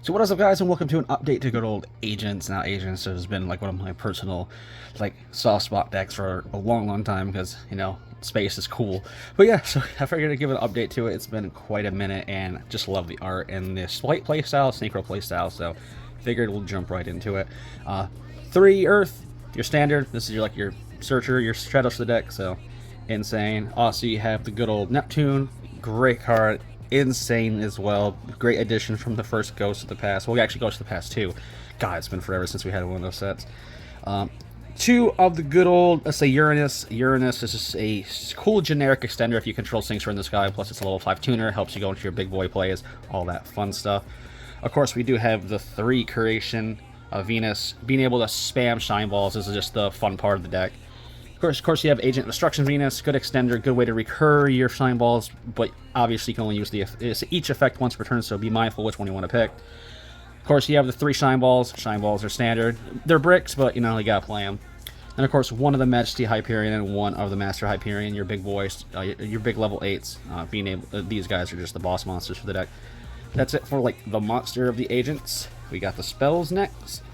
So what is up, guys, and welcome to an update to good old Agents. Now, Agents has been like one of my personal, like, soft spot decks for a long time because, you know, space is cool. But yeah, so I figured I'd give an update to it. It's been quite a minute, and just love the art and this white playstyle, synchro playstyle. So figured we'll jump right into it. 3 Earth, your standard. This is your your searcher, your Stratos of the deck. So insane. Also, you have the good old Neptune. Great card. Insane as well. Great addition from the first Ghost of the Past. Well, actually, Ghost of the Past 2. God, it's been forever since we had one of those sets. 2 of the good old, let's say, Uranus. Uranus is just a cool generic extender if you control Sphinxer in the Sky, plus it's a level 5 tuner, helps you go into your big boy plays, all that fun stuff. Of course, we do have the 3 creation of Venus. Being able to spam Shine Balls is just the fun part of the deck. Of course, you have Agent Destruction Venus, good extender, good way to recur your Shine Balls, but obviously you can only use each effect once per turn, so be mindful which one you want to pick. Of course, you have the 3 Shine Balls. Shine Balls are standard. They're bricks, but, you know, you gotta play them. And, of course, one of the Majesty Hyperion and one of the Master Hyperion, your big boys, your big level 8s. These guys are just the boss monsters for the deck. That's it for, like, the monster of the Agents. We got the spells next.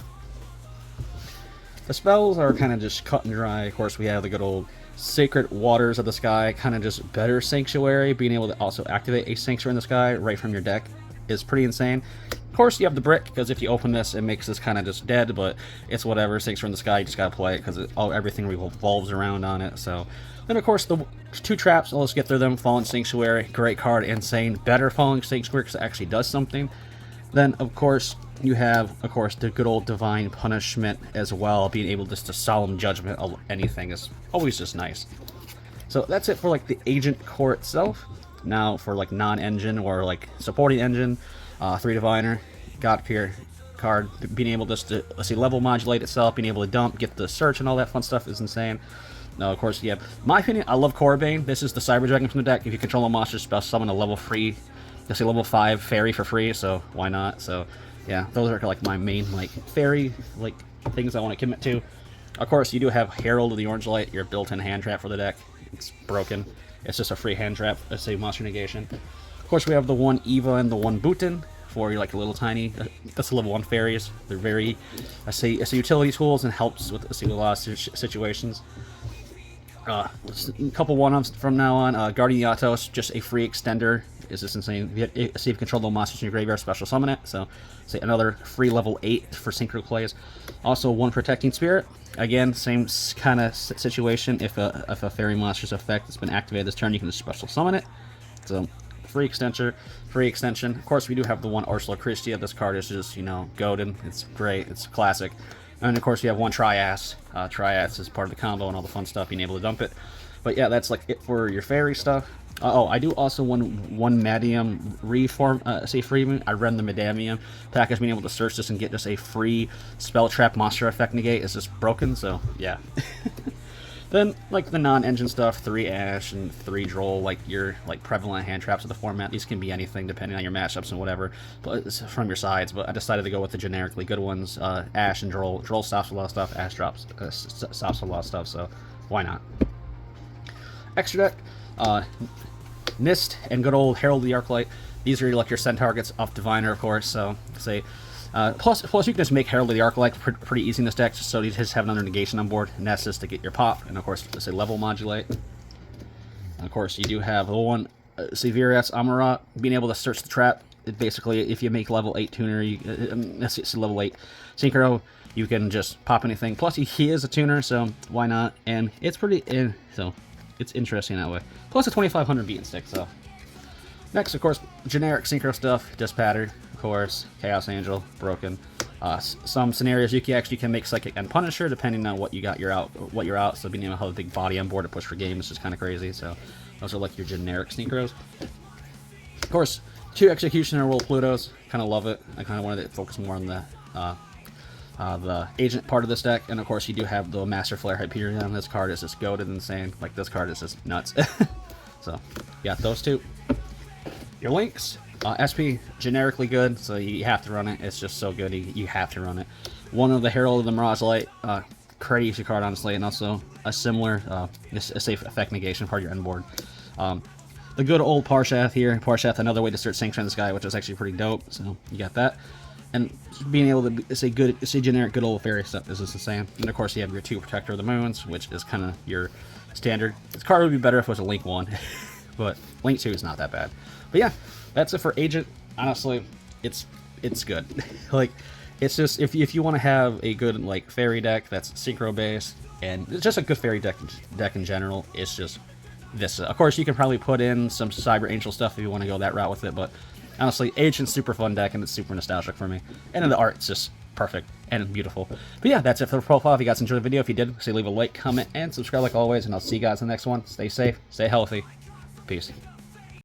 The spells are kind of just cut and dry. Of course, we have the good old Sacred Waters of the Sky, kind of just better Sanctuary. Being able to also activate a Sanctuary in the Sky right from your deck is pretty insane. Of course, you have the Brick, because if you open this, it makes this kind of just dead, but it's whatever. Sanctuary in the Sky, you just gotta play it, because everything revolves around on it. So, then of course, the 2 traps, let's get through them. Fallen Sanctuary, great card, insane. Better Fallen Sanctuary, because it actually does something. Then, of course, you have, the good old Divine Punishment as well. Being able just to Solemn Judgment of anything is always just nice. So that's it for, like, the Agent core itself. Now, for, like, non-engine or, like, supporting engine, 3 Diviner, Godpeer card. Being able just to, let's see, level modulate itself, being able to dump, get the search and all that fun stuff is insane. Now, of course, yeah, my opinion, I love Corbane. This is the Cyber Dragon from the deck. If you control a monster, spell summon a level 3, let's say level 5 fairy for free, so why not? So yeah, those are like my main like fairy like things I want to commit to. Of course, you do have Herald of the Orange Light, your built-in hand trap for the deck. It's broken. It's just a free hand trap, let's say monster negation. Of course, we have the 1 Eva and the 1 Bhutan for your like little tiny, that's level 1 fairies. They're very, I say utility tools and helps with a lot of situations. A couple one-ups from now on. Guardian Yatos, just a free extender. Is this insane? See if you control the monsters in your graveyard, special summon it. So, say another free level 8 for synchro plays. Also, 1 Protecting Spirit. Again, same kind of situation. If a fairy monster's effect has been activated this turn, you can just special summon it. So, free extension. Of course, we do have the 1 Ursula Christia. This card is just, you know, goated. It's great. It's classic. And of course, you have 1 Trias. Trias is part of the combo and all the fun stuff, being able to dump it. But yeah, that's like it for your fairy stuff. I do also one Madium reform, say free. I run the Madamium package, being able to search this and get just a free spell trap monster effect negate is just broken. So yeah. Then like the non-engine stuff, 3 Ash and 3 Droll, like your like prevalent hand traps of the format. These can be anything depending on your matchups and whatever, but it's from your sides. But I decided to go with the generically good ones, Ash and Droll. Droll stops a lot of stuff. Ash stops a lot of stuff. So why not? Extra deck, Nist and good old Herald of the Arclight. These are like your send targets off Diviner, of course. So say. Plus, you can just make Herald of the Arclight pretty easy in this deck, so you just have another negation on board, and that's just to get your pop, and of course, let's say level modulate. And of course, you do have the 1 Severias Amarat, being able to search the trap. Basically, if you make level 8 tuner, it's level 8 synchro, you can just pop anything. Plus, he is a tuner, so why not? And it's so it's interesting that way. Plus a 2500 beat and stick, so. Next, of course, generic synchro stuff, Dispatter, of course, Chaos Angel, broken. Some scenarios you actually can make Psychic and Punisher depending on what you're out. So being able to have a big body on board to push for games is just kind of crazy. So those are like your generic synchros. Of course, 2 Executioner World Plutos, kind of love it. I kind of wanted to focus more on the agent part of this deck, and of course you do have the Master Flare Hyperion. This card is just goated insane. Like this card is just nuts. So yeah, those 2. Your links, SP, generically good, so you have to run it. It's just so good, you have to run it. 1 of the Herald of the Mirage Light, crazy card, honestly, and also a similar, a safe effect negation part of your end board. The good old Parshath here. Parshath, another way to search Sanctuary in the Sky, which is actually pretty dope, so you got that. and being able to say generic good old fairy stuff is just insane. And of course you have your 2 Protector of the Moons, which is kind of your standard. This card would be better if it was a Link 1, but Link 2 is not that bad. But yeah, that's it for Agent. Honestly, it's good. Like, it's just, if you want to have a good, like, fairy deck that's synchro based, and it's just a good fairy deck in general, it's just this. Of course, you can probably put in some Cyber Angel stuff if you want to go that route with it, but honestly, Agent's super fun deck, and it's super nostalgic for me. And then the art's just perfect and beautiful. But yeah, that's it for the profile. If you guys enjoyed the video, if you did, say leave a like, comment, and subscribe like always, and I'll see you guys in the next one. Stay safe, stay healthy. Peace.